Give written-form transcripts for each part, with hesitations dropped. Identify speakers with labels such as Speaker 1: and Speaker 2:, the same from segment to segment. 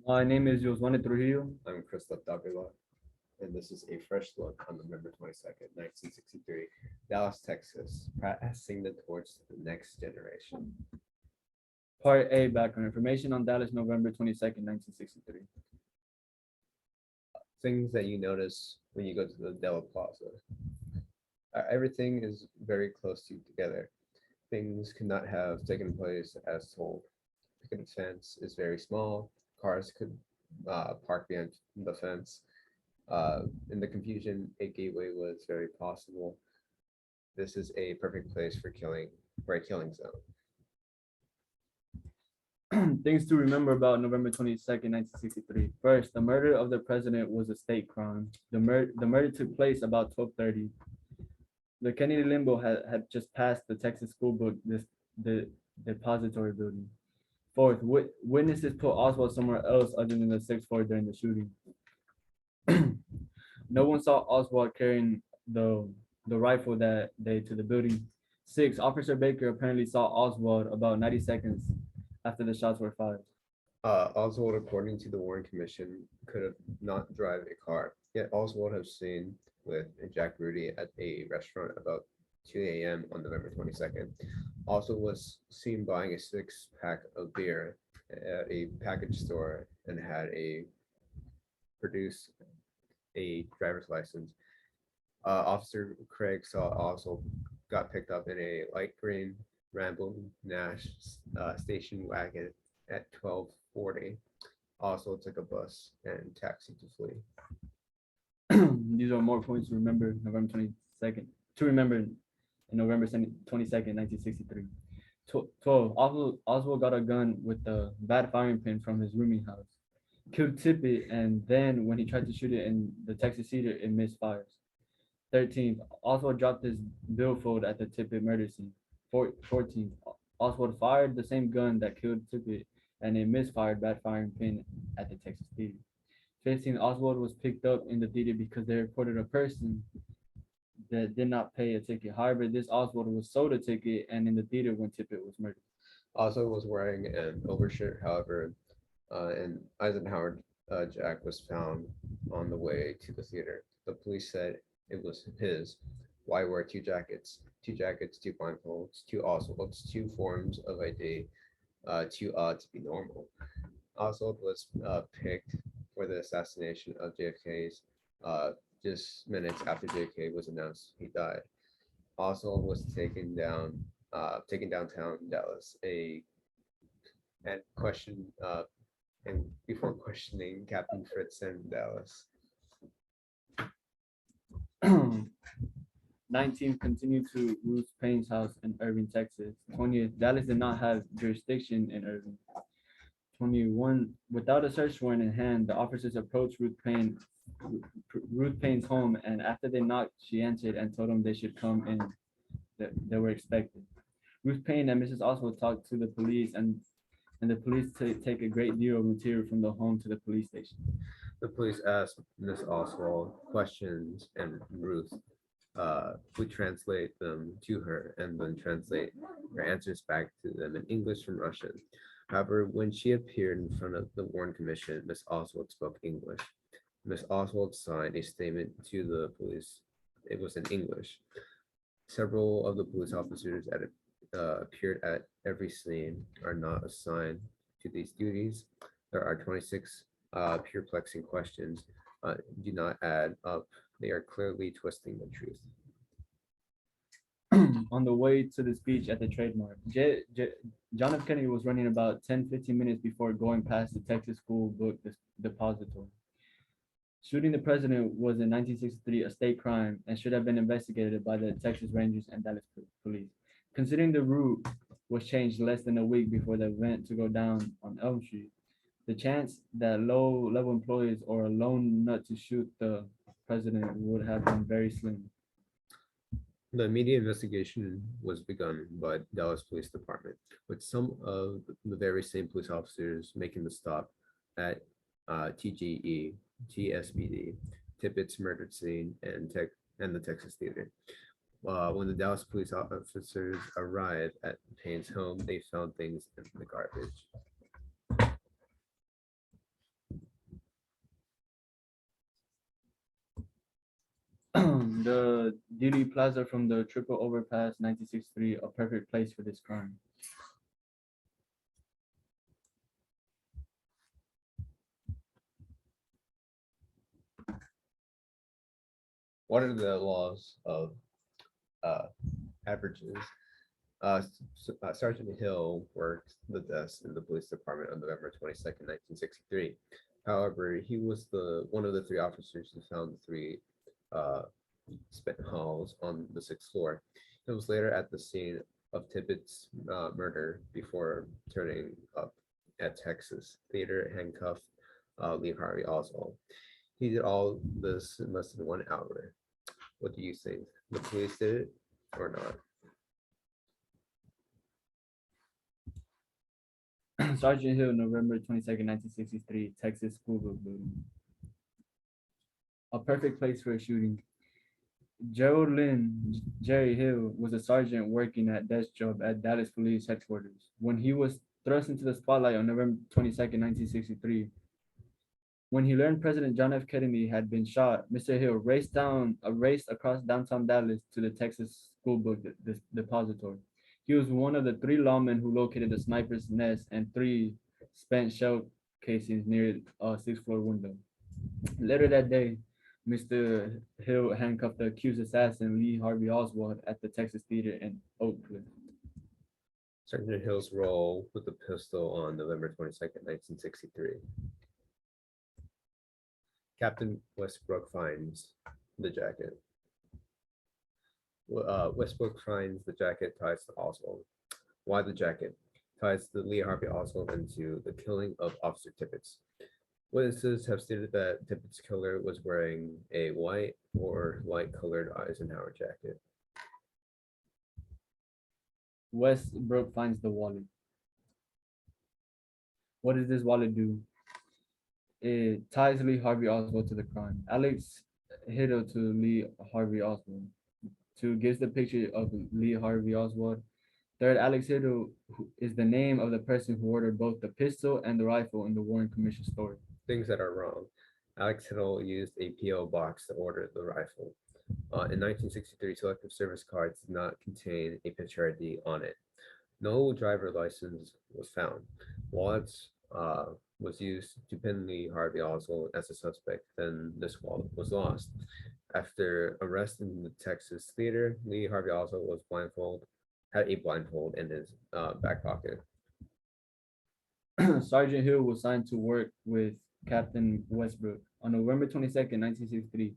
Speaker 1: My name is Joswane Trujillo.
Speaker 2: I'm Christoph Davila, and this is a fresh look on November 22nd, 1963, Dallas, Texas, passing the torch to the next generation.
Speaker 1: Part A, background information on Dallas, November 22nd, 1963.
Speaker 2: Things that you notice when you go to the Della Plaza. Everything is very close to together. Things could not have taken place as told. Picket fence is very small. Cars could park behind the fence. In the confusion, a gateway was very possible. This is a perfect place for a killing zone.
Speaker 1: Things to remember about November 22nd, 1963. First, the murder of the president was a state crime. The murder took place about 12:30. The Kennedy Limbo had just passed the Texas School Book, the depository building. Fourth, witnesses put Oswald somewhere else other than the sixth floor during the shooting. No one saw Oswald carrying the rifle that day to the building. Six, Officer Baker apparently saw Oswald about 90 seconds after the shots were fired.
Speaker 2: Oswald, according to the Warren Commission, could have not drive a car. Yet Oswald has seen with Jack Rudy at a restaurant about 2 a.m. on November 22nd. Also was seen buying a six-pack of beer at a package store and had a produce a driver's license. Officer Craig saw Oswald got picked up in a light green Rambo Nash station wagon at 12:40. Oswald took a bus and taxied to flee.
Speaker 1: These are more points to remember November 22nd, to remember in November 22nd, 1963. 12. Oswald got a gun with a bad firing pin from his rooming house. Killed Tippit, and then when he tried to shoot it in the Texas Cedar, it misfires. 13th, Oswald dropped his billfold at the Tippit murder scene. 14th, Oswald fired the same gun that killed Tippit, and it misfired bad firing pin at the Texas Theater. 15th, Oswald was picked up in the theater because they reported a person that did not pay a ticket. However, this Oswald was sold a ticket and in the theater when Tippit was murdered.
Speaker 2: Oswald was wearing an overshirt, however, and Eisenhower Jack was found on the way to the theater. The police said it was his. Why wear two jackets? Two jackets, two blindfolds, two Oswalds, two forms of ID, too odd to be normal. Oswald was picked for the assassination of JFK's just minutes after JFK was announced he died. Oswald was taken downtown Dallas, and questioned, and before questioning Captain Fritz in Dallas.
Speaker 1: 19th, continued to Ruth Payne's house in Irving, Texas. 20th, Dallas did not have jurisdiction in Irving. 21, without a search warrant in hand, the officers approached Ruth Payne's home, and after they knocked, she answered and told them they should come in. They were expected. Ruth Payne and Mrs. Oswald talked to the police, and the police take a great deal of material from the home to the police station.
Speaker 2: The police asked Miss Oswald questions, and Ruth would translate them to her and then translate her answers back to them in English from Russian. However, when she appeared in front of the Warren Commission, Miss Oswald spoke English. Miss Oswald signed a statement to the police. It was in English. Several of the police officers appeared at every scene are not assigned to these duties. There are 26 perplexing questions. Do not add up. They are clearly twisting the truth.
Speaker 1: On the way to the speech at the trademark, John F. Kennedy was running about 10-15 minutes before going past the Texas School Book Depository. Shooting the president was in 1963 a state crime and should have been investigated by the Texas Rangers and Dallas Police. Considering the route was changed less than a week before the event to go down on Elm Street, the chance that low-level employees or a lone nut to shoot the president would have been very slim.
Speaker 2: The immediate investigation was begun by the Dallas Police Department, with some of the very same police officers making the stop at TGE, TSBD, Tippett's murder scene, and the Texas Theater. When the Dallas police officers arrived at Payne's home, they found things in the garbage.
Speaker 1: the Dealey Plaza from the Triple Overpass 1963 a perfect place for this crime?
Speaker 2: What are the laws of uh, averages? Sergeant Hill worked the desk in the police department on November 22nd, 1963. However, he was the one of the three officers who found the three uh, spent holes on the sixth floor. He was later at the scene of Tippett's murder before turning up at Texas Theater, handcuffed Lee Harvey Oswald. He did all this in less than 1 hour. What do you think? The police did it or not?
Speaker 1: Sergeant Hill, November 22nd, 1963, Texas School Book Building. A perfect place for a shooting. Gerald Lynn, Jerry Hill, was a sergeant working at desk job at Dallas Police Headquarters. When he was thrust into the spotlight on November 22nd, 1963, when he learned President John F. Kennedy had been shot, Mr. Hill raced across downtown Dallas to the Texas School Book Depository. He was one of the three lawmen who located the sniper's nest and three spent shell casings near a sixth-floor window. Later that day, Mr. Hill handcuffed the accused assassin Lee Harvey Oswald at the Texas Theater in Oak Cliff.
Speaker 2: Sergeant Hill's role with the pistol on November 22nd, 1963. Captain Westbrook finds the jacket. Westbrook finds the jacket ties to Oswald. Why the jacket? Ties the Lee Harvey Oswald into the killing of Officer Tippett. Witnesses have stated that Tippett's killer was wearing a white or light-colored Eisenhower jacket.
Speaker 1: Westbrook finds the wallet. What does this wallet do? It ties Lee Harvey Oswald to the crime. Alex Hittle to Lee Harvey Oswald. Two gives the picture of Lee Harvey Oswald. Third, Alex Hittle is the name of the person who ordered both the pistol and the rifle in the Warren Commission story.
Speaker 2: Things that are wrong. Alex Hittle used a P.O. box to order the rifle. In 1963, selective service cards did not contain a picture ID on it. No driver license was found. Wallets was used to pin Lee Harvey Oswald as a suspect, then this wallet was lost. After arrest in the Texas Theater, Lee Harvey Oswald had a blindfold in his back pocket.
Speaker 1: Sergeant Hill was signed to work with Captain Westbrook on November 22nd, 1963.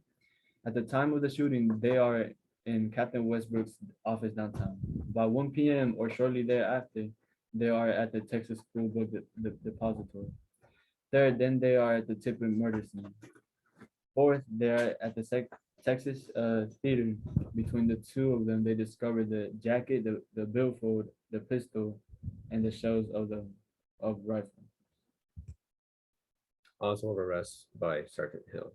Speaker 1: At the time of the shooting, they are in Captain Westbrook's office downtown. By 1 p.m. or shortly thereafter, they are at the Texas School Book Depository. Third, then they are at the Tippett murder scene. Fourth, they are at the Texas Theater. Between the two of them, they discovered the jacket, the billfold, the pistol, and the shells of the rifle.
Speaker 2: Oswald arrest by Sergeant Hill.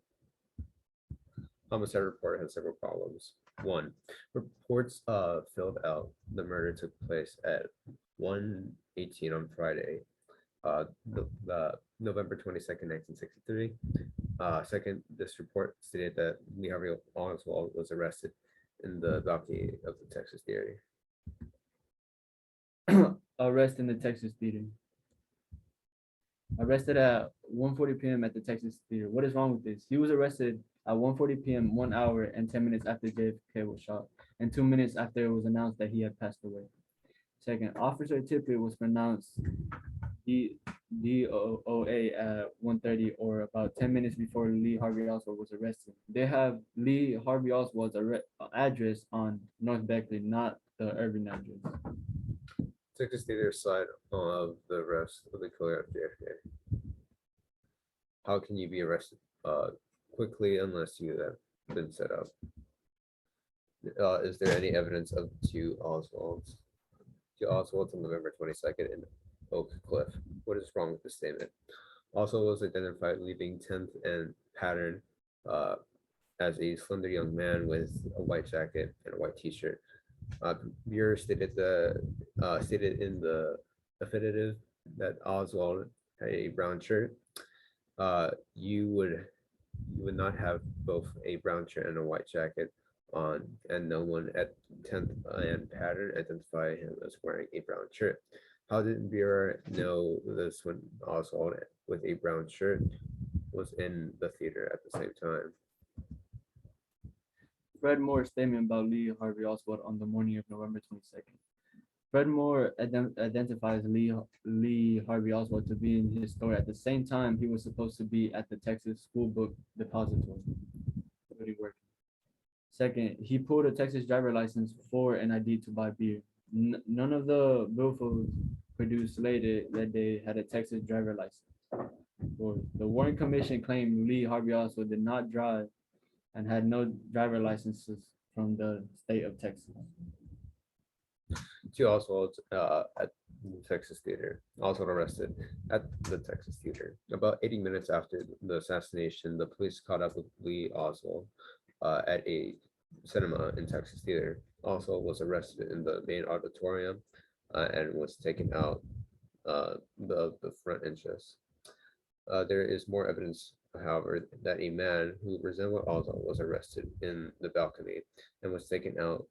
Speaker 2: Homicide report had several problems. One, reports filled out the murder took place at 1:18 on Friday, the November 22nd, 1963. Second, this report stated that Lee Harvey Oswald was arrested in the balcony of the Texas Theater.
Speaker 1: Arrest in the Texas Theater. Arrested at 1:40 p.m. at the Texas Theater. What is wrong with this? He was arrested at 1:40 p.m., 1 hour and 10 minutes after JFK was shot, and 2 minutes after it was announced that he had passed away. Second, Officer Tippett was pronounced DOA at 1:30 or about 10 minutes before Lee Harvey Oswald was arrested. They have Lee Harvey Oswald's address on North Beckley, not the Irving address.
Speaker 2: Texas Theater side of the arrest of the killer of JFK. How can you be arrested quickly unless you have been set up? Is there any evidence of two Oswalds on November 22nd in Oak Cliff? What is wrong with this statement? Oswald was identified leaving 10th and Pattern as a slender young man with a white jacket and a white t-shirt. Bureau stated in the affidavit that Oswald had a brown shirt. You would not have both a brown shirt and a white jacket on, and no one at 10th and pattern identified him as wearing a brown shirt. How did Vera know this when Oswald with a brown shirt was in the theater at the same time?
Speaker 1: Fred Moore's statement about Lee Harvey Oswald on the morning of November 22nd. Fred Moore identifies Lee Harvey Oswald to be in his store at the same time he was supposed to be at the Texas School Book Depository. Second, he pulled a Texas driver license for an ID to buy beer. None of the billfolds produced later that day had a Texas driver license. Fourth, the Warren Commission claimed Lee Harvey Oswald did not drive and had no driver licenses from the state of Texas.
Speaker 2: Two Oswalds at the Texas Theater, Oswald arrested at the Texas Theater. About 80 minutes after the assassination, the police caught up with Lee Oswald at a cinema in Texas Theater. Oswald was arrested in the main auditorium and was taken out the front entrance. There is more evidence, however, that a man who resembled Oswald was arrested in the balcony and was taken out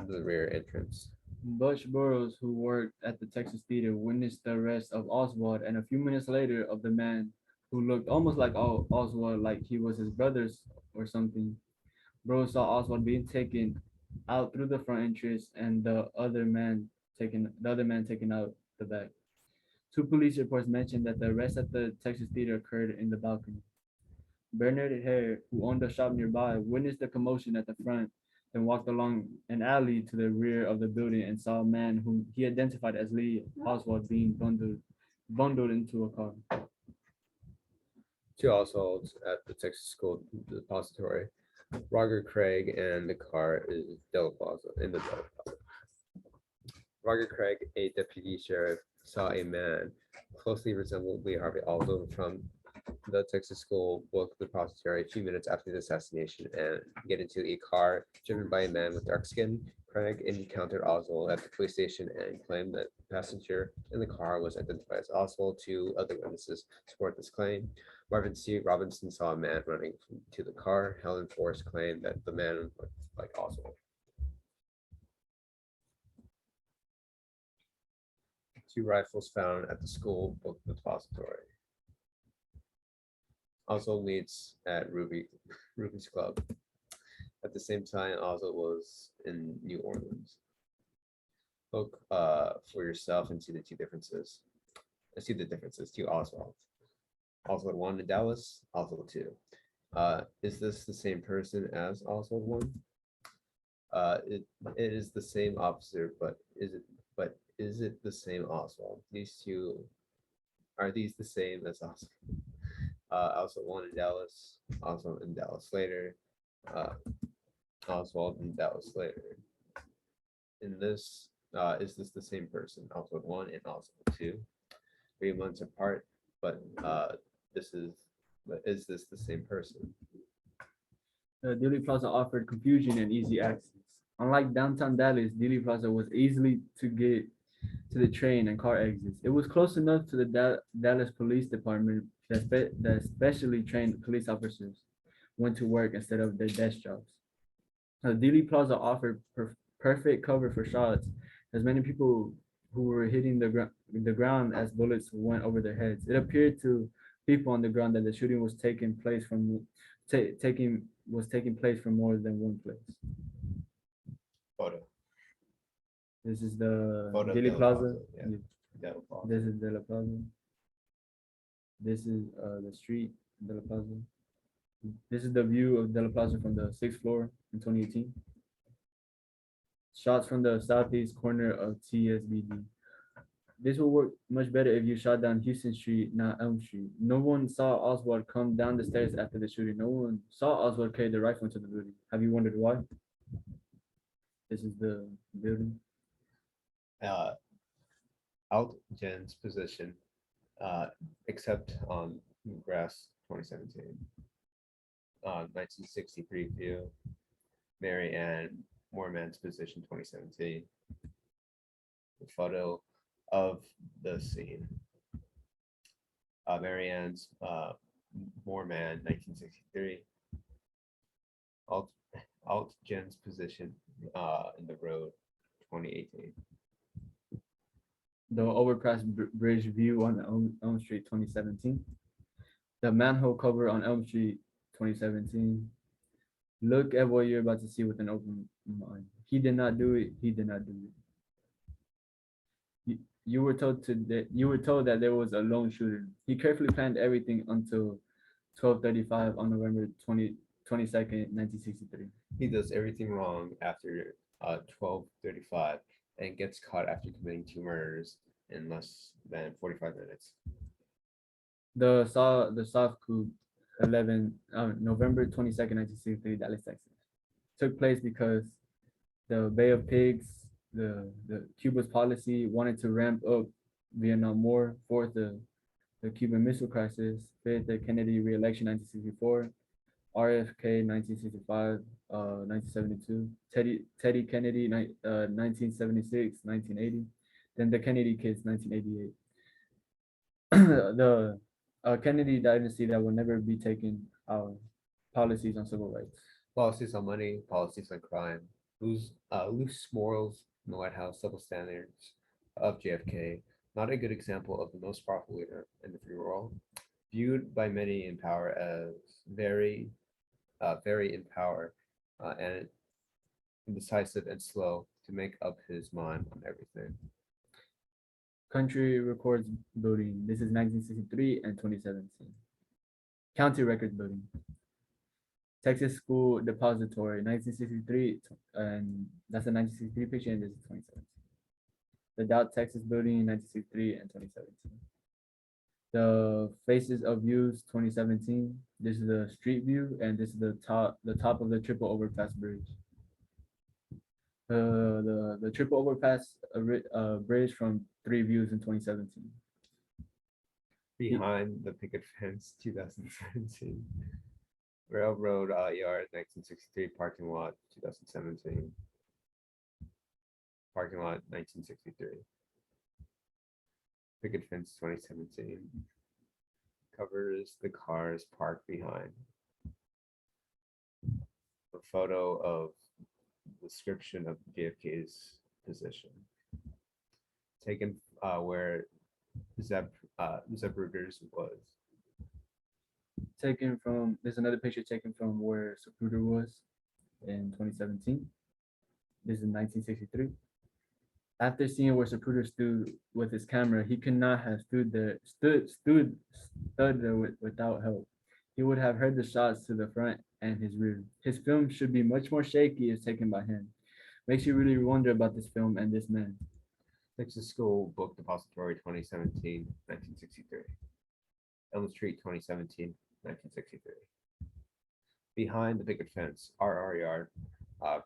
Speaker 2: the rear entrance.
Speaker 1: Butch Burroughs, who worked at the Texas Theater, witnessed the arrest of Oswald and a few minutes later of the man who looked almost like Oswald, like he was his brother's or something. Burroughs saw Oswald being taken out through the front entrance and the other man taken out the back. Two police reports mentioned that the arrest at the Texas Theater occurred in the balcony. Bernard Hare, who owned a shop nearby, witnessed the commotion at the front, then walked along an alley to the rear of the building and saw a man whom he identified as Lee Oswald being bundled into a car.
Speaker 2: Two Oswalds at the Texas School Depository. Roger Craig and the car is in the Dela Plaza. Roger Craig, a deputy sheriff, saw a man closely resembled Lee Harvey Oswald from the Texas School Book Depository a few minutes after the assassination and get into a car driven by a man with dark skin. Craig encountered Oswald at the police station and claimed that the passenger in the car was identified as Oswald. Two other witnesses support this claim. Marvin C. Robinson saw a man running to the car. Helen Forrest claimed that the man looked like Oswald. Two rifles found at the school book depository. Oswald meets at Ruby's Club. At the same time, Oswald was in New Orleans. Look for yourself and see the differences. To Oswald. Oswald 1 in Dallas, Oswald 2. Is this the same person as Oswald 1? It is the same officer, but is it the same Oswald? Are these the same as Oswald? Oswald 1 in Dallas, Oswald in Dallas later, Oswald in Dallas later. In this, is this the same person? Oswald 1 and Oswald 2, 3 months apart, but is this the same person?
Speaker 1: Dealey Plaza offered confusion and easy access. Unlike downtown Dallas, Dealey Plaza was easily to get to the train and car exits. It was close enough to the Dallas Police Department that specially trained police officers went to work instead of their desk jobs. Dealey Plaza offered perfect cover for shots, as many people who were hitting the ground as bullets went over their heads. It appeared to people on the ground that the shooting was taking place from more than one place.
Speaker 2: Photo.
Speaker 1: This is the
Speaker 2: Photo
Speaker 1: Dealey Plaza.
Speaker 2: Yeah. Dela Plaza.
Speaker 1: This is Dela Plaza. This is the street, Dela Plaza. This is the view of Dela Plaza from the 6th floor in 2018. Shots from the southeast corner of TSBD. This will work much better if you shot down Houston Street, not Elm Street. No one saw Oswald come down the stairs after the shooting. No one saw Oswald carry the rifle into the building. Have you wondered why? This is the building.
Speaker 2: Out Jen's position, except on grass 2017. 1963 view, Mary Ann Moorman's position 2017. The photo of the scene. Mary Ann's Moorman 1963. Alt Gen's position in the road 2018.
Speaker 1: The overpass bridge view on Elm Street 2017. The manhole cover on Elm Street 2017. Look at what you're about to see with an open mind. He did not do it. He did not do it. You were told that there was a lone shooter. He carefully planned everything until 12:35 on November 22nd, 1963.
Speaker 2: He does everything wrong after 12:35 and gets caught after committing two murders in less than 45 minutes.
Speaker 1: The South Coup November 22nd, 1963, Dallas, Texas, took place because the Bay of Pigs, the Cuba's policy wanted to ramp up Vietnam War. Fourth, the Cuban Missile Crisis. Fifth, the Kennedy re-election 1964. RFK 1965, 1972. Teddy Kennedy 1976, 1980. Then the Kennedy kids 1988. The Kennedy dynasty that will never be taken. Policies on civil rights.
Speaker 2: Policies on money, policies on crime, loose morals in the White House, double standards of JFK. Not a good example of the most powerful leader in the free world. Viewed by many in power as very in power and indecisive and slow to make up his mind on everything.
Speaker 1: Country Records Building. This is 1963 and 2017. County Records Building. Texas School Depository, 1963, and that's a 1963 picture, and this is 2017. The Doubt Texas Building, 1963 and 2017. The Faces of Views, 2017. This is the street view, and this is the top of the triple overpass bridge. The triple overpass bridge from three views in 2017.
Speaker 2: Behind the picket fence, 2017. Railroad Yard, 1963. Parking lot, 2017. Parking lot, 1963. Picket fence, 2017. Covers the cars parked behind. A photo of description of JFK's position. Taken where Zapruder's was.
Speaker 1: Taken from, there's another picture taken from where Zapruder was in 2017. This is 1963. After seeing where Zapruder stood with his camera, he could not have stood there without help. He would have heard the shots to the front and his rear. His film should be much more shaky if taken by him. Makes you really wonder about this film and this man.
Speaker 2: Texas School Book Depository, 2017, 1963. Elm Street, 2017, 1963. Behind the picket fence, RR Yard,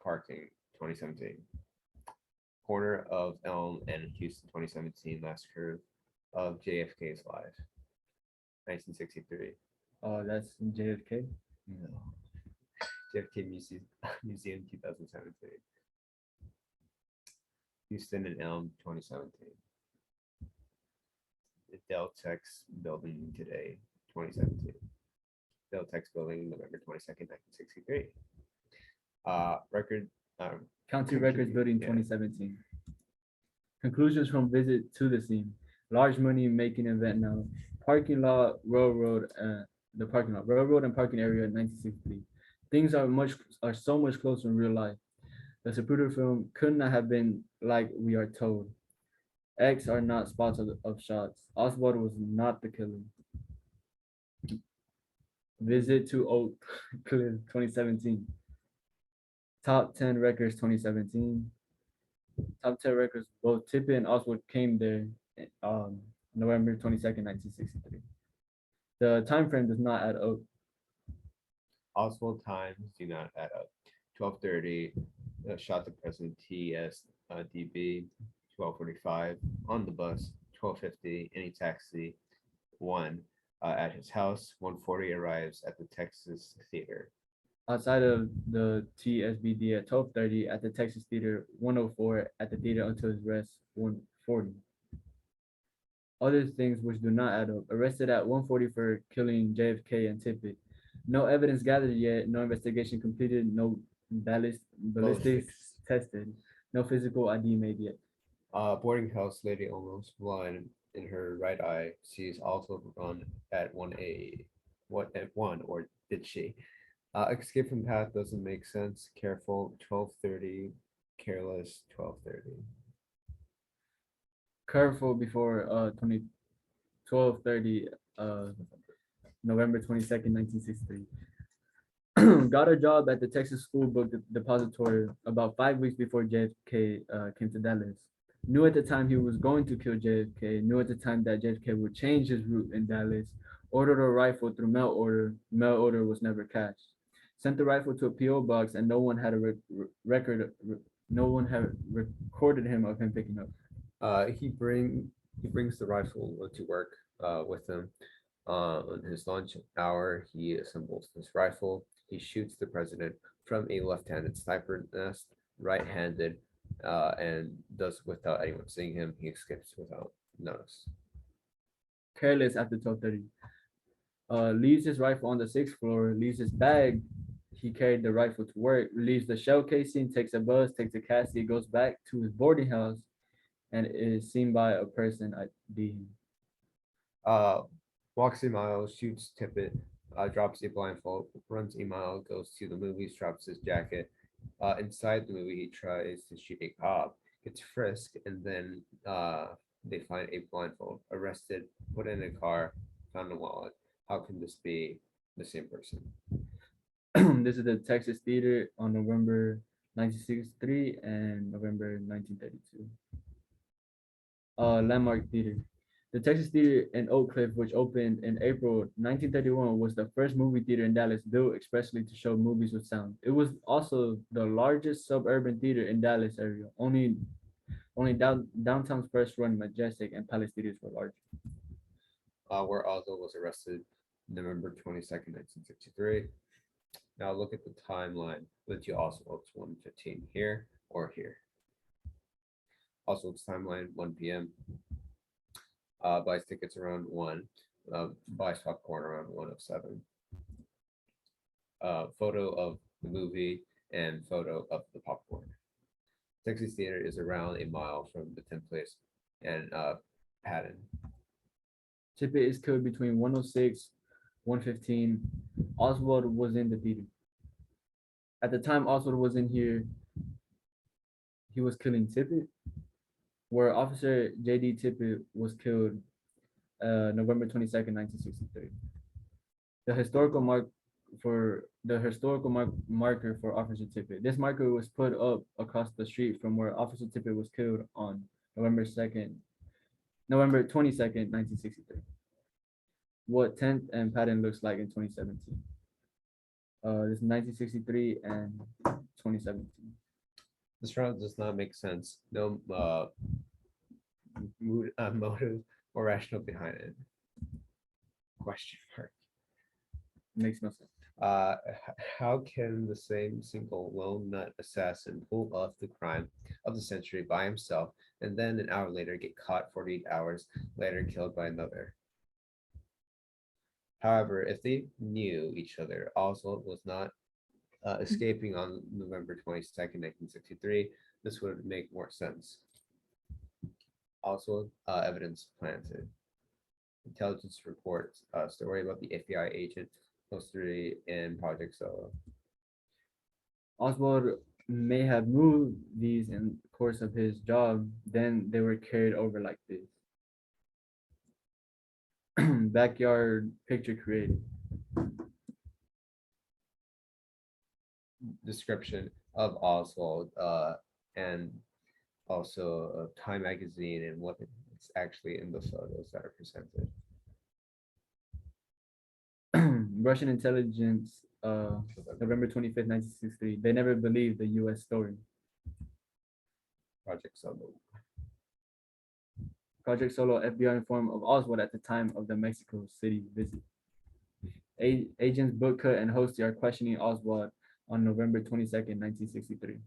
Speaker 2: parking, 2017. Corner of Elm and Houston, 2017, last curve of JFK's life, 1963.
Speaker 1: Oh, that's in JFK?
Speaker 2: No. JFK Museum, 2017. Houston and Elm, 2017. The Deltex Building today, 2017. Deltex Building, November 22nd, 1963.
Speaker 1: County Records Building, 2017. Conclusions from visit to the scene. Large money making event now. Parking lot, railroad, railroad and parking area in 1963. Things are so much closer in real life. The Zapruder film could not have been like we are told. X are not spots of shots. Oswald was not the killer. Visit to Oak Cliff, 2017. Top 10 records, 2017. Top 10 records, both Tippett and Oswald came there November 22nd, 1963. The time frame does not add up.
Speaker 2: Oswald times do not add up. 12:30, shot the President TSDB. 12:45, on the bus. 12:50, any taxi. 1, at his house. 1:40, arrives at the Texas Theater.
Speaker 1: Outside of the TSBD at 12:30, at the Texas Theater. 1:04, at the theater until his rest. 1:40. Other things which do not add up. Arrested at 1:40 for killing JFK and Tippett. No evidence gathered yet. No investigation completed. No ballistics tested. No physical ID made yet.
Speaker 2: Boarding house lady almost blind in her right eye sees also run at 1 a what at 1 or did she? Escape from path doesn't make sense. Careful 12:30, careless 12:30.
Speaker 1: Careful before 12:30 November 22nd, 1963. Got a job at the Texas School Book Depository about 5 weeks before JFK came to Dallas. Knew at the time he was going to kill JFK. Knew at the time that JFK would change his route in Dallas. Ordered a rifle through mail order. Mail order was never cashed. Sent the rifle to a PO box, and no one had a record. No one had recorded him of him picking up.
Speaker 2: He brings the rifle to work with him. On his lunch hour, he assembles his rifle. He shoots the president from a left-handed sniper nest, right-handed, and does without anyone seeing him. He escapes without notice.
Speaker 1: Careless after 12:30. Leaves his rifle on the sixth floor. Leaves his bag. He carried the rifle to work. Leaves the shell casing. Takes a bus. Takes a taxi. Goes back to his boarding house, and is seen by a person ID.
Speaker 2: Uh, Walks a mile, shoots Tippett, drops a blindfold, runs a mile, goes to the movies, drops his jacket. Inside the movie, he tries to shoot a cop, gets frisked, and then they find a blindfold, arrested, put in a car, found a wallet. How can this be the same person?
Speaker 1: This is the Texas Theater on November 1963 and November 1932. Landmark Theater. The Texas Theater in Oak Cliff, which opened in April 1931, was the first movie theater in Dallas built expressly to show movies with sound. It was also the largest suburban theater in Dallas area. Only downtown's first run Majestic and Palace theaters were larger.
Speaker 2: Where Oswald was arrested November 22nd, 1963. Now look at the timeline with you Oswald's 1:15 here or here. Oswald's timeline 1 p.m. Buys tickets around 1, buys popcorn around 1:07. Photo of the movie and photo of the popcorn. Texas Theater is around a mile from the 10th place and Patton.
Speaker 1: Tippett is killed between 106, 115. Oswald was in the theater. At the time Oswald was in here, he was killing Tippett, where Officer J.D. Tippett was killed November 22nd, 1963. The historical marker for Officer Tippett. This marker was put up across the street from where Officer Tippett was killed on November 22nd, 1963. What 10th and Patton looks like in 2017. This is 1963 and 2017.
Speaker 2: This route does not make sense. No motive or rational behind it. Question mark.
Speaker 1: Makes no sense.
Speaker 2: How can the same single lone nut assassin pull off the crime of the century by himself and then an hour later get caught 48 hours later killed by another? However, if they knew each other, Oswald was not escaping on November 22nd, 1963. This would make more sense. Also, evidence planted. Intelligence reports, story about the FBI agent posted in Project Solo.
Speaker 1: Oswald may have moved these in the course of his job, then they were carried over like this. Backyard picture created.
Speaker 2: Description of Oswald and also Time magazine and what it's actually in the photos that are presented.
Speaker 1: Russian intelligence, November 25th, 1963. They never believed the US story.
Speaker 2: Project Solo.
Speaker 1: Project Solo, FBI informed of Oswald at the time of the Mexico City visit. Agents Booker and Hosty are questioning Oswald on November 22nd, 1963.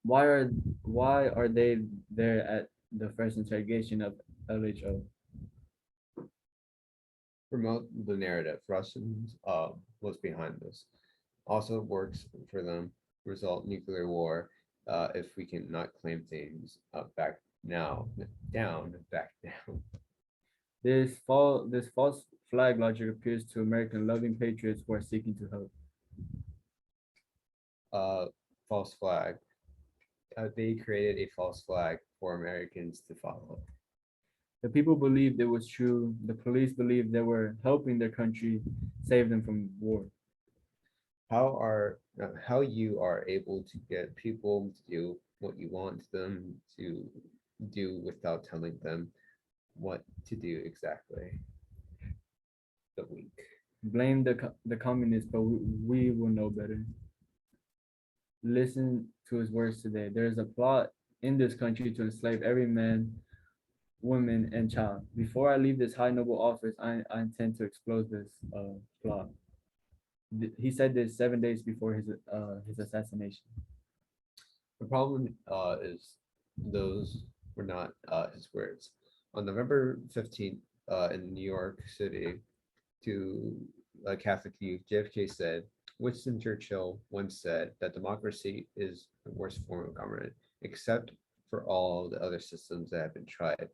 Speaker 1: Why are they there at the first interrogation of LHO?
Speaker 2: Promote the narrative. Russians was behind this. Also works for them result nuclear war if we can not claim things back now down back down.
Speaker 1: This false flag logic appears to American loving patriots who are seeking to help.
Speaker 2: uh, False flag. They created a false flag for Americans to follow.
Speaker 1: The people believed it was true. The police believed they were helping their country save them from war.
Speaker 2: How you are able to get people to do what you want them to do without telling them what to do exactly. The weak.
Speaker 1: Blame the communists, but we will know better. Listen to his words today. There is a plot in this country to enslave every man, woman, and child. Before I leave this high noble office, I intend to expose this plot. He said this 7 days before his assassination.
Speaker 2: The problem is those were not his words. On November 15th, in New York City, to a Catholic youth, JFK said, Winston Churchill once said that democracy is the worst form of government, except for all the other systems that have been tried.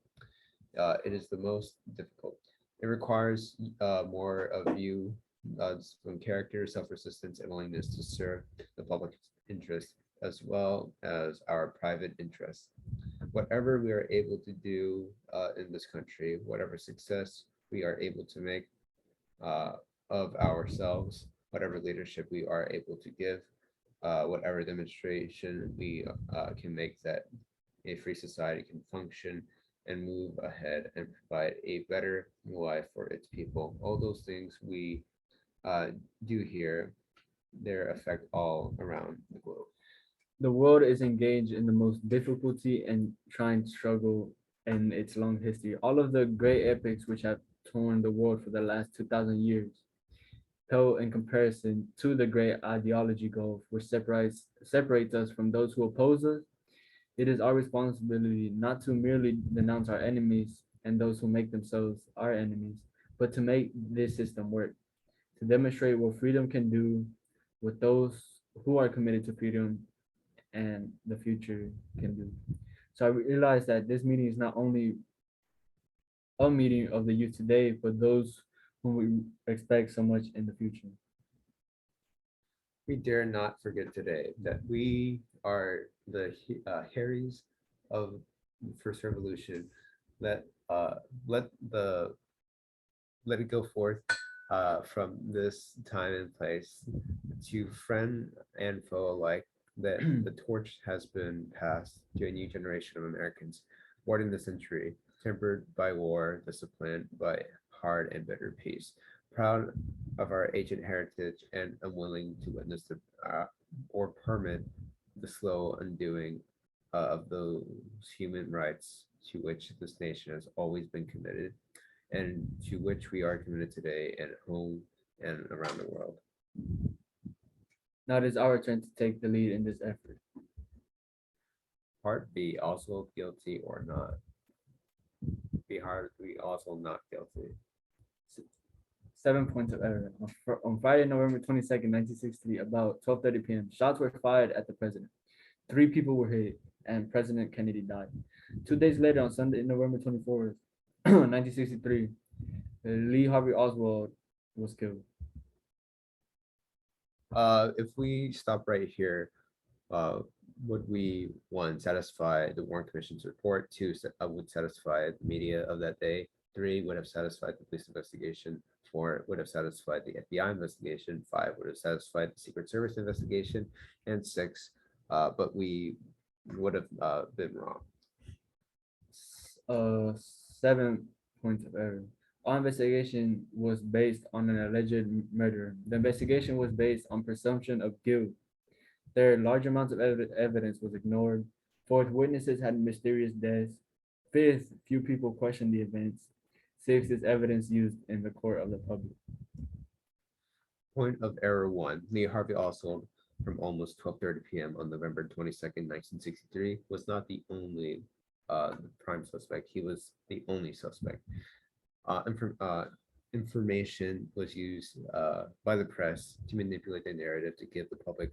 Speaker 2: It is the most difficult. It requires more of you, from character, self-resistance, and willingness to serve the public interest as well as our private interests. Whatever we are able to do in this country, whatever success we are able to make uh, of ourselves, whatever leadership we are able to give, whatever demonstration we can make that a free society can function and move ahead and provide a better life for its people. All those things we uh, do here, their effect all around the globe.
Speaker 1: The world is engaged in the most difficulty and trying struggle in its long history. All of the great epics which have torn the world for the last 2,000 years pale in comparison to the great ideology gulf which separates us from those who oppose us. It is our responsibility not to merely denounce our enemies and those who make themselves our enemies, but to make this system work, to demonstrate what freedom can do with those who are committed to freedom and the future can do. So I realized that this meeting is not only a meeting of the youth today, but those whom we expect so much in the future.
Speaker 2: We dare not forget today that we are the Harrys of the First Revolution. Let uh, let the let it go forth from this time and place to friend and foe alike that the torch has been passed to a new generation of Americans, boarding the century, tempered by war, disciplined by hard and bitter peace, proud of our ancient heritage and unwilling to witness the or permit the slow undoing of those human rights to which this nation has always been committed and to which we are committed today at home and around the world.
Speaker 1: Now it is our turn to take the lead in this effort.
Speaker 2: Part B, also guilty or not. Be hard, we also not guilty.
Speaker 1: 7 points of error. On Friday, November 22nd, 1963, about 12:30 p.m., shots were fired at the president. 3 people were hit, and President Kennedy died. 2 days later, on Sunday, November 24th, 1963, Lee Harvey Oswald was killed.
Speaker 2: If we stop right here, uh, would we, one, satisfy the Warren Commission's report? Two, would satisfy the media of that day. Three, would have satisfied the police investigation. Four, would have satisfied the FBI investigation. Five, would have satisfied the Secret Service investigation. And six, but we would have been wrong.
Speaker 1: 7 points of error. Our investigation was based on an alleged murder. The investigation was based on presumption of guilt. Third, large amounts of evidence was ignored. Fourth, witnesses had mysterious deaths. Fifth, few people questioned the events. Sixth is evidence used in the court of the public.
Speaker 2: Point of error one, Lee Harvey Oswald from almost 12:30 p.m. on November 22nd, 1963 was not the only the prime suspect. He was the only suspect. And from information was used by the press to manipulate the narrative to give the public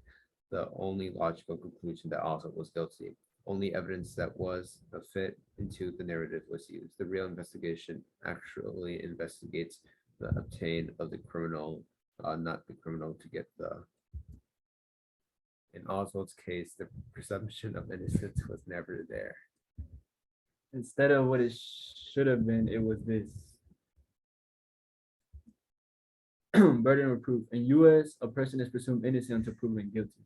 Speaker 2: the only logical conclusion that Oswald was guilty. Only evidence that was a fit into the narrative was used. The real investigation actually investigates the obtain of the criminal, not the criminal to get the. In Oswald's case, the presumption of innocence was never there.
Speaker 1: Instead of what it should have been, it was this. Burden of proof. In US, a person is presumed innocent until proven guilty.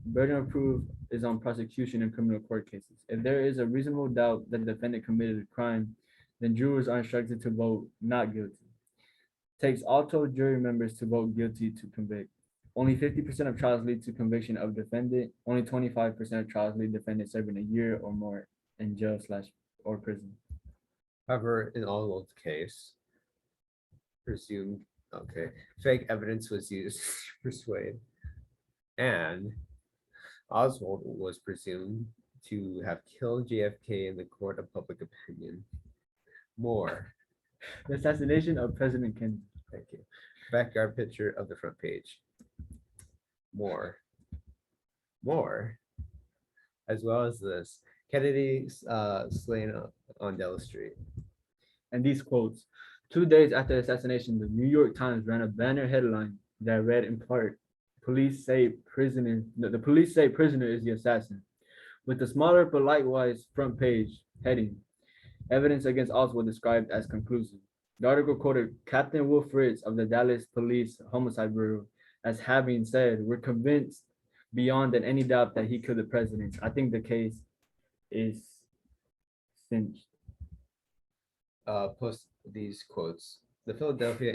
Speaker 1: Burden of proof is on prosecution in criminal court cases. If there is a reasonable doubt that the defendant committed a crime, then jurors are instructed to vote not guilty. Takes all 12 jury members to vote guilty to convict. Only 50% of trials lead to conviction of defendant. Only 25% of trials lead defendant serving a year or more in jail slash or prison.
Speaker 2: However, in Oswald's case, presumed okay, fake evidence was used to persuade, and Oswald was presumed to have killed JFK in the court of public opinion. More.
Speaker 1: The assassination of President Kennedy.
Speaker 2: Thank you. Backyard picture of the front page. More. As well as this. Kennedy slain on Della Street.
Speaker 1: And these quotes. 2 days after the assassination, the New York Times ran a banner headline that read in part, the police say prisoner is the assassin. With the smaller but likewise front page heading, evidence against Oswald described as conclusive. The article quoted Captain Wolf Fritz of the Dallas Police Homicide Bureau as having said, "We're convinced beyond any doubt that he killed the president." I think the case is cinched.
Speaker 2: Post these quotes. The Philadelphia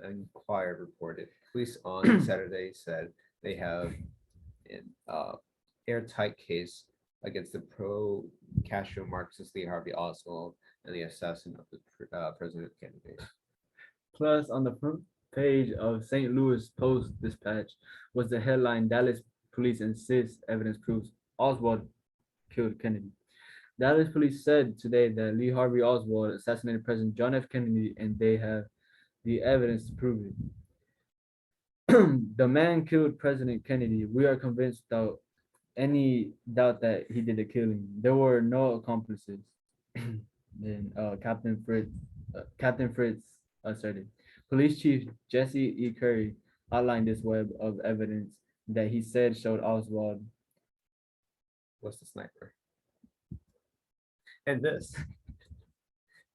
Speaker 2: Inquirer reported police on Saturday said they have an airtight case against the pro-Castro Marxist Lee Harvey Oswald and the assassin of the President Kennedy.
Speaker 1: Plus, on the front page of St. Louis Post-Dispatch was the headline, "Dallas police insist evidence proves Oswald killed Kennedy." Dallas police said today that Lee Harvey Oswald assassinated President John F. Kennedy, and they have the evidence to prove it. The man killed President Kennedy. We are convinced without any doubt that he did the killing. There were no accomplices. Then Captain Fritz asserted. Police Chief Jesse E. Curry outlined this web of evidence that he said showed Oswald
Speaker 2: was the sniper. And this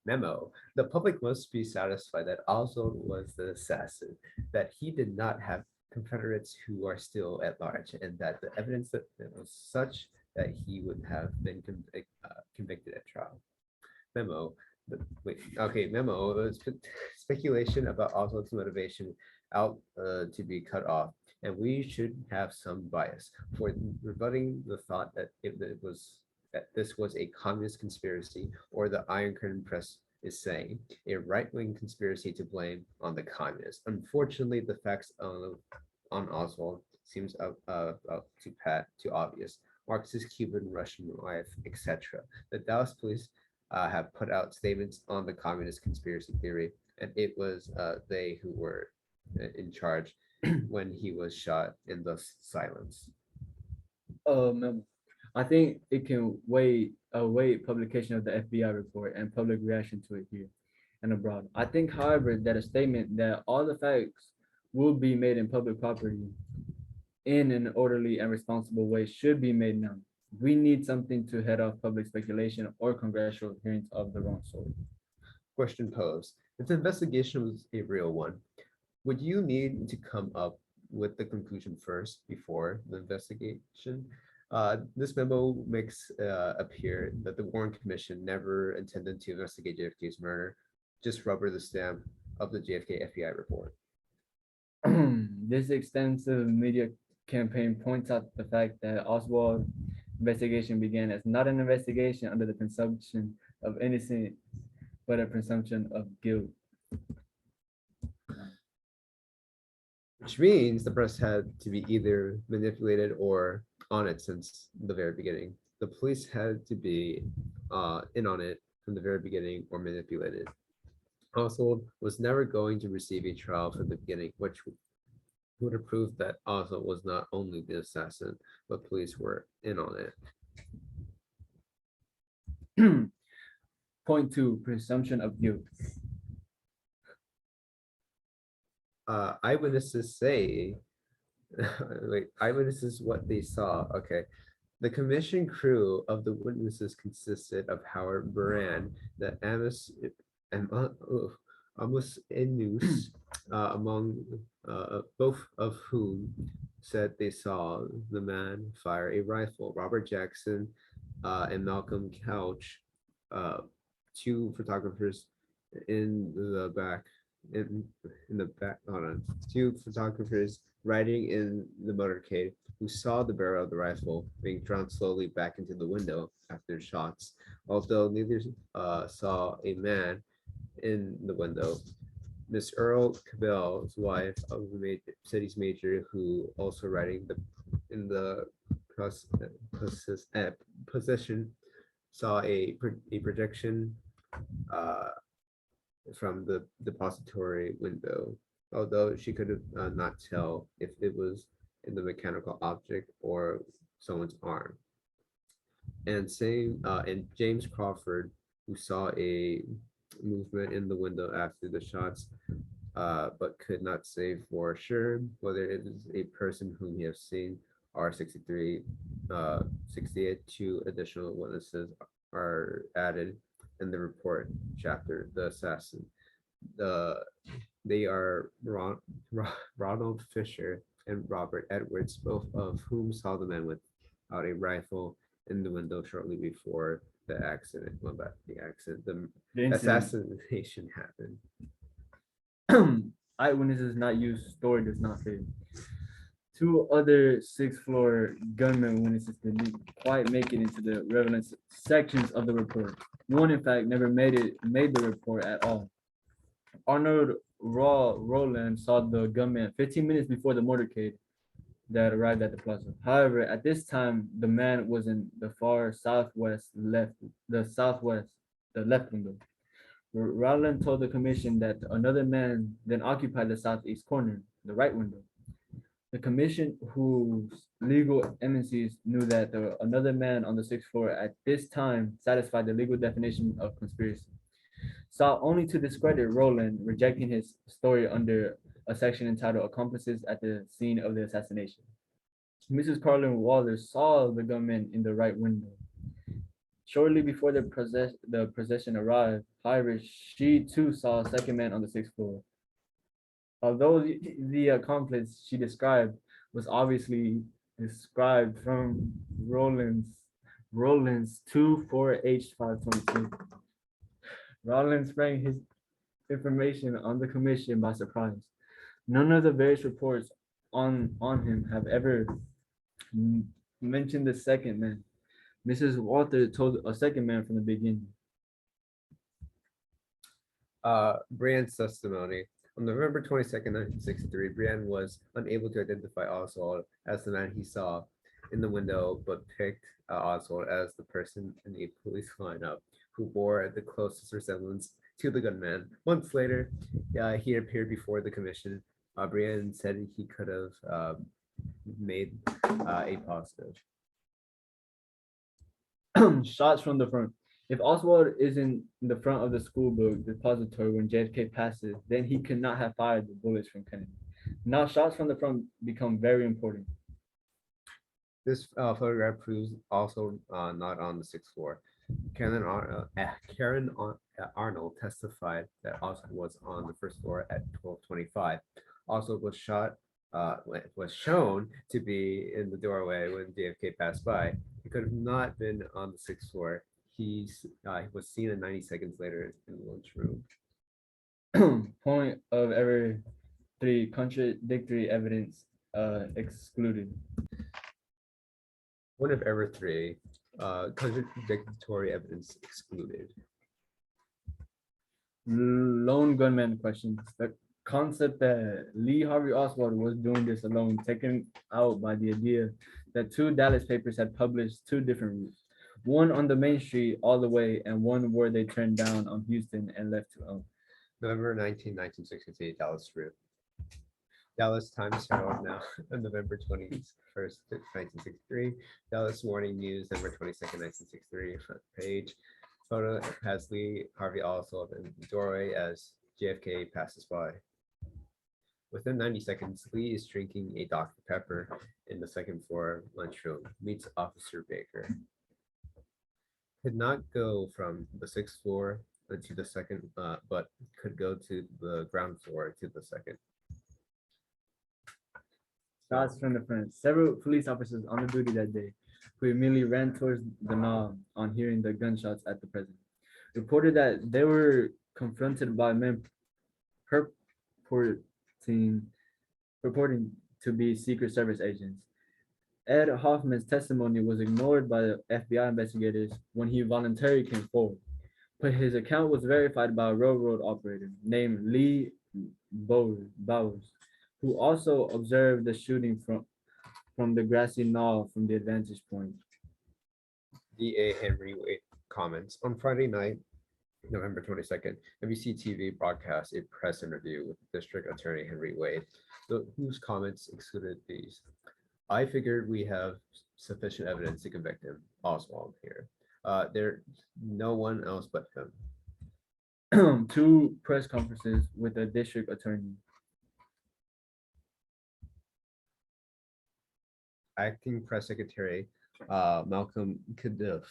Speaker 2: memo, the public must be satisfied that Oswald was the assassin, that he did not have Confederates who are still at large, and that the evidence that was such that he would have been convicted at trial. Memo, memo, the speculation about Oswald's motivation out to be cut off, and we should have some bias for rebutting the thought that this was a communist conspiracy, or the Iron Curtain press is saying a right-wing conspiracy to blame on the communists. Unfortunately, the facts on Oswald seems too obvious. Marxist, Cuban, Russian wife, etc. The Dallas police have put out statements on the communist conspiracy theory, and it was they who were in charge when he was shot in the silence.
Speaker 1: I think it can await publication of the FBI report and public reaction to it here and abroad. I think, however, that a statement that all the facts will be made in public property in an orderly and responsible way should be made known. We need something to head off public speculation or congressional hearings of the wrong sort.
Speaker 2: Question posed. If the investigation was a real one, would you need to come up with the conclusion first before the investigation? This memo makes appear that the Warren Commission never intended to investigate JFK's murder, just rubber the stamp of the JFK FBI report.
Speaker 1: This extensive media campaign points out the fact that Oswald investigation began as not an investigation under the presumption of innocence, but a presumption of guilt.
Speaker 2: Which means the press had to be either manipulated or on it since the very beginning. The police had to be in on it from the very beginning or manipulated. Oswald was never going to receive a trial from the beginning, which would have proved that Oswald was not only the assassin, but police were in on it.
Speaker 1: Point two, presumption of guilt.
Speaker 2: Eyewitnesses say, wait, eyewitnesses what they saw. Okay. The commission crew of the witnesses consisted of Howard Moran, the Amos Enus, among both of whom said they saw the man fire a rifle. Robert Jackson and Malcolm Couch, uh, two photographers in the back, in, in the back, hold on, two photographers riding in the motorcade who saw the barrel of the rifle being drawn slowly back into the window after shots, although neither saw a man in the window. Miss Earl Cabell's wife of the city's major, who also riding in the possession, saw a projection uh, from the depository window, although she could not tell if it was in the mechanical object or someone's arm. And James Crawford, who saw a movement in the window after the shots, but could not say for sure whether it is a person whom he has seen. R63, 68, two additional witnesses are added in the report chapter, the assassin. The They are Ronald Fisher and Robert Edwards, both of whom saw the man without a rifle in the window shortly before the accident. Well, not the accident, the
Speaker 1: The incident.
Speaker 2: assassination happened.
Speaker 1: Eyewitnesses not used, story does not fit. Two other sixth floor gunman witnesses didn't quite make it into the relevant sections of the report. One, in fact, never made the report at all. Arnold Rowland saw the gunman 15 minutes before the motorcade that arrived at the plaza. However, at this time, the man was in the far the left window. Rowland told the commission that another man then occupied the southeast corner, the right window. The commission, whose legal eminences knew that another man on the sixth floor at this time satisfied the legal definition of conspiracy, sought only to discredit Rowland, rejecting his story under a section entitled Accomplices at the Scene of the Assassination. Mrs. Carlin Waller saw the gunman in the right window. Shortly before the procession arrived, however, she too saw a second man on the sixth floor. Although the accomplice she described was obviously described from Roland's 24H522. Rollins sprang his information on the commission by surprise. None of the various reports on him have ever mentioned the second man. Mrs. Walter told a second man from the beginning.
Speaker 2: Brian's testimony. On November 22nd, 1963, Brian was unable to identify Oswald as the man he saw in the window, but picked Oswald as the person in a police lineup who bore the closest resemblance to the gunman. Months later, he appeared before the commission. Brian said he could have made a positive.
Speaker 1: Shots from the front. If Oswald is in the front of the school book depository when JFK passes, then he could not have fired the bullets from Kennedy. Now shots from the front become very important.
Speaker 2: This photograph proves also not on the sixth floor. Karen Arnold testified that Oswald was on the first floor at 12:25. Oswald was shown to be in the doorway when JFK passed by. He could have not been on the sixth floor. He was seen 90 seconds later in the lunchroom.
Speaker 1: Point of every three, contradictory evidence excluded.
Speaker 2: One of every three, contradictory evidence excluded.
Speaker 1: Lone gunman questions. The concept that Lee Harvey Oswald was doing this alone, taken out by the idea that two Dallas papers had published two different routes, one on the main street all the way and one where they turned down on Houston and left to
Speaker 2: November 19, 1963, Dallas Route. Dallas Times Herald now on November 21st, 1963. Dallas Morning News, November 22nd, 1963, front page. Photo has Lee Harvey Oswald in the doorway as JFK passes by. Within 90 seconds, Lee is drinking a Dr. Pepper in the second floor lunchroom, meets Officer Baker. Could not go from the sixth floor to the second, but could go to the ground floor to the second.
Speaker 1: Shots from the front. Several police officers on the duty that day, who immediately ran towards the knob on hearing the gunshots at the president, reported that they were confronted by men purporting purporting to be Secret Service agents. Ed Hoffman's testimony was ignored by the FBI investigators when he voluntarily came forward, but his account was verified by a railroad operator named Lee Bowers, who also observed the shooting from the grassy knoll from the advantage point.
Speaker 2: DA Henry Wade comments on Friday night, November 22nd, NBC TV broadcast a press interview with District Attorney Henry Wade, whose comments excluded these. I figured we have sufficient evidence to convict him, Oswald here. There's no one else but him.
Speaker 1: Two press conferences with the district attorney.
Speaker 2: Acting Press Secretary Malcolm Caduff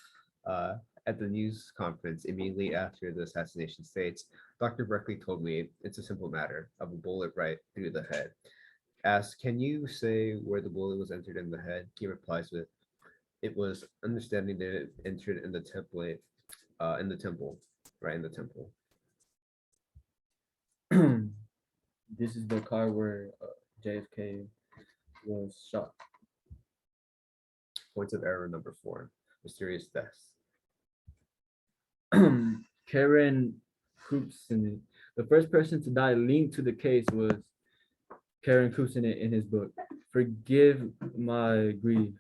Speaker 2: at the news conference immediately after the assassination states, Dr. Buckley told me it's a simple matter of a bullet right through the head. Asked, can you say where the bullet was entered in the head? He replies with, it was understanding that it entered in the temple, right in the temple.
Speaker 1: This is the car where JFK was shot.
Speaker 2: Points of error number 4, mysterious deaths.
Speaker 1: Karen Kupsinet. The first person to die linked to the case was Karen Kupsinet in his book, Forgive My Grief.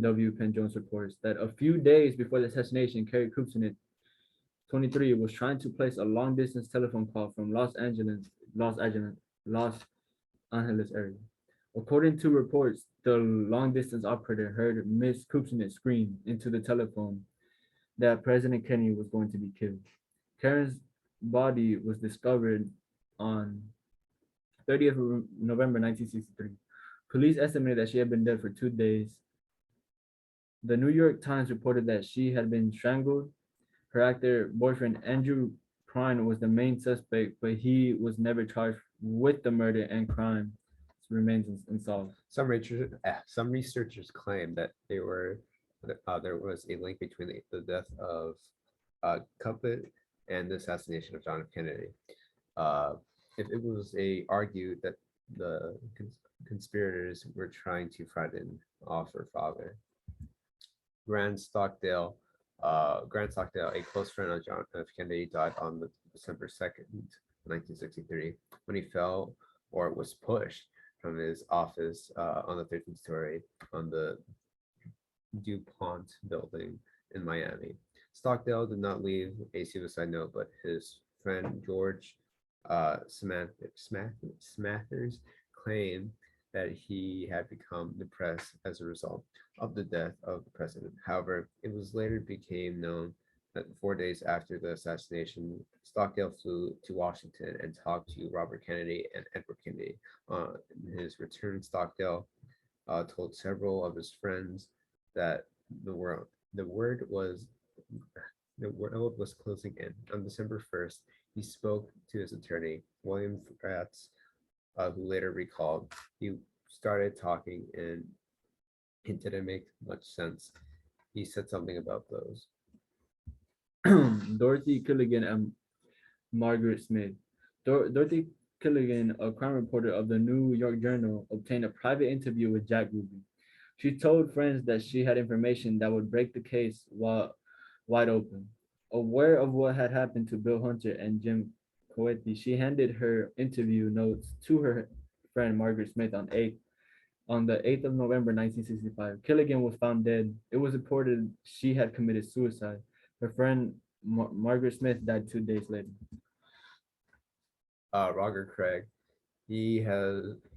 Speaker 1: W. Penn Jones reports that a few days before the assassination, Karen Kupsinet, 23, was trying to place a long-distance telephone call from Los Angeles area. According to reports, the long-distance operator heard Miss Kupsinet scream into the telephone that President Kennedy was going to be killed. Karen's body was discovered on 30th of November 1963. Police estimated that she had been dead for 2 days. The New York Times reported that she had been strangled. Her actor boyfriend, Andrew Prine, was the main suspect, but he was never charged with the murder, and crime remains unsolved.
Speaker 2: Some researchers claim that there was a link between the death of Cuthbert and the assassination of John F. Kennedy. If it was argued that the conspirators were trying to frighten off her father. Grant Stockdale, a close friend of John F. Kennedy, died on December 2nd, 1963, when he fell or was pushed from his office on the 13th story on the DuPont building in Miami. Stockdale did not leave a suicide note, but his friend George Smathers claimed that he had become depressed as a result of the death of the president. However, it was later became known that 4 days after the assassination, Stockdale flew to Washington and talked to Robert Kennedy and Edward Kennedy. In his return, Stockdale told several of his friends that the world was closing in. On December 1st, he spoke to his attorney, William Fratz, who later recalled he started talking and it didn't make much sense. He said something about those.
Speaker 1: Dorothy Killigan and Margaret Smith. Dorothy Killigan, a crime reporter of the New York Journal, obtained a private interview with Jack Ruby. She told friends that she had information that would break the case wide open. Aware of what had happened to Bill Hunter and Jim Coetti, she handed her interview notes to her friend Margaret Smith on the 8th of November 1965. Killigan was found dead. It was reported she had committed suicide. Her friend Margaret Smith died 2 days later.
Speaker 2: Roger Craig. He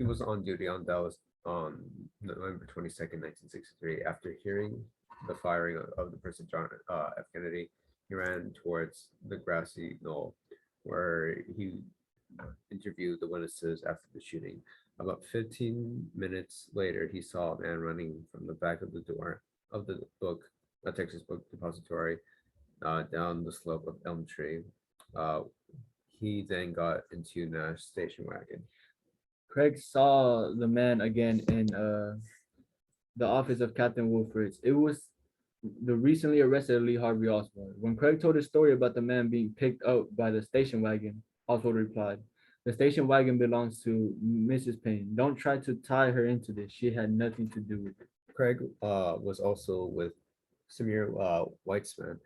Speaker 2: was on duty on Dallas on November 22nd, 1963. After hearing the firing of the Prince of John F. Kennedy, he ran towards the grassy knoll where he interviewed the witnesses after the shooting. About 15 minutes later, he saw a man running from the back of the door of the book, a Texas Book Depository, down the slope of Elm Tree. Uh, he then got into Nash station wagon.
Speaker 1: Craig saw the man again in the office of Captain Wolfridge. It was the recently arrested Lee Harvey Oswald. When Craig told his story about the man being picked up by the station wagon, Oswald replied, "The station wagon belongs to Mrs. Payne. Don't try to tie her into this. She had nothing to do with it."
Speaker 2: Craig was also with Samir Weitzman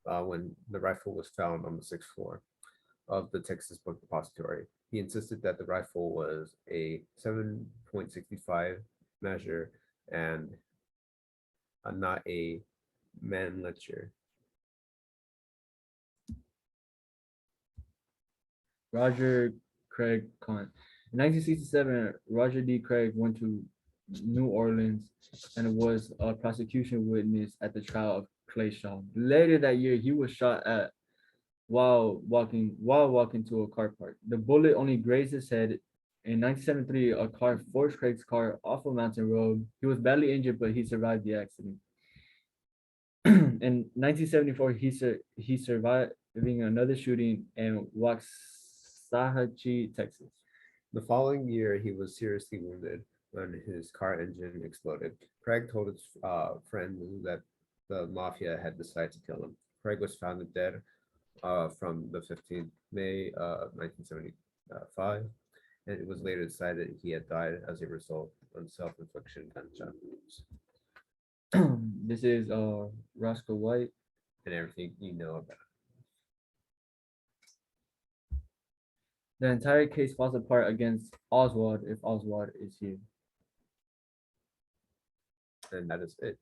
Speaker 2: when the rifle was found on the sixth floor of the Texas Book Depository. He insisted that the rifle was a 7.65 measure and not a Mannlicher.
Speaker 1: Roger Craig Kant. In 1967, Roger D. Craig went to New Orleans and was a prosecution witness at the trial of Clay Shaw. Later that year, he was shot at while walking to a car park. The bullet only grazed his head. In 1973, a car forced Craig's car off a mountain road. He was badly injured, but he survived the accident. In 1974, he survived another shooting in Waxahachie, Texas.
Speaker 2: The following year, he was seriously wounded when his car engine exploded. Craig told his friend that the mafia had decided to kill him. Craig was found dead from the 15th May 1975, and it was later decided he had died as a result of self-infliction gunshot wounds.
Speaker 1: This is Roscoe White.
Speaker 2: And everything you know about
Speaker 1: The entire case falls apart against Oswald if Oswald is here.
Speaker 2: it. And that is it.